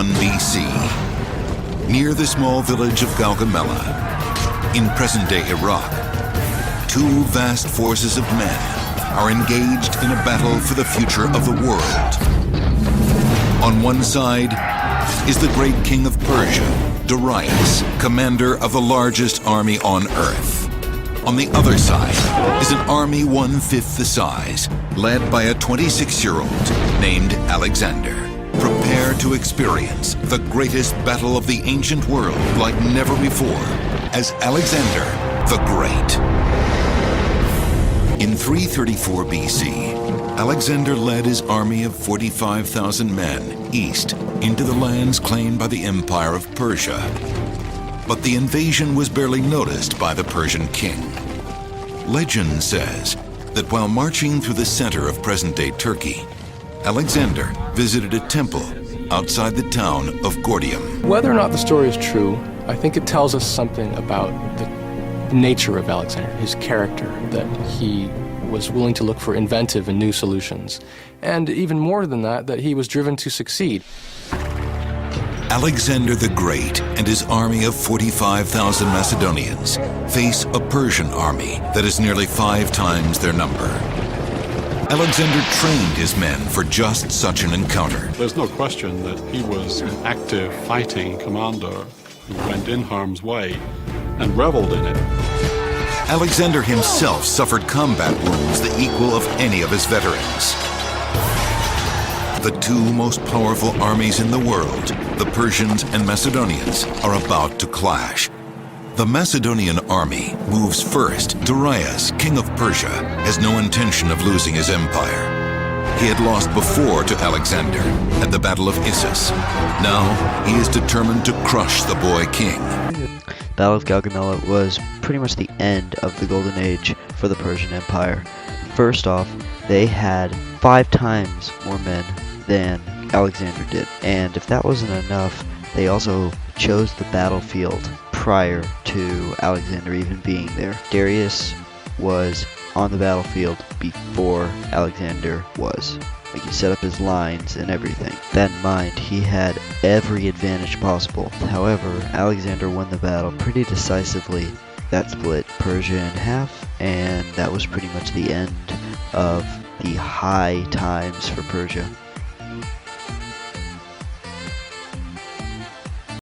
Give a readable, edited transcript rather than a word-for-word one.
331 BC. Near the small village of Gaugamela, in present-day Iraq, two vast forces of men are engaged in a battle for the future of the world. On one side is the great king of Persia, Darius, commander of the largest army on Earth. On the other side is an army one-fifth the size, led by a 26-year-old named Alexander. Prepare to experience the greatest battle of the ancient world like never before, as Alexander the Great. In 334 BC, Alexander led his army of 45,000 men east into the lands claimed by the Empire of Persia. But the invasion was barely noticed by the Persian king. Legend says that while marching through the center of present-day Turkey, Alexander visited a temple outside the town of Gordium. Whether or not the story is true, I think it tells us something about the nature of Alexander, his character, that he was willing to look for inventive and new solutions. And even more than that he was driven to succeed. Alexander the Great and his army of 45,000 Macedonians face a Persian army that is nearly 5 times their number. Alexander trained his men for just such an encounter. There's no question that he was an active fighting commander who went in harm's way and reveled in it. Alexander himself suffered combat wounds the equal of any of his veterans. The two most powerful armies in the world, the Persians and Macedonians, are about to clash. The Macedonian army moves first. Darius, king of Persia, has no intention of losing his empire. He had lost before to Alexander at the Battle of Issus. Now he is determined to crush the boy king. Battle of Gaugamela was pretty much the end of the Golden Age for the Persian Empire. First off, they had 5 times more men than Alexander did. And if that wasn't enough, they also chose the battlefield prior to Alexander even being there. Darius was on the battlefield before Alexander was. Like, he set up his lines and everything. That in mind, he had every advantage possible. However, Alexander won the battle pretty decisively. That split Persia in half, and that was pretty much the end of the high times for Persia.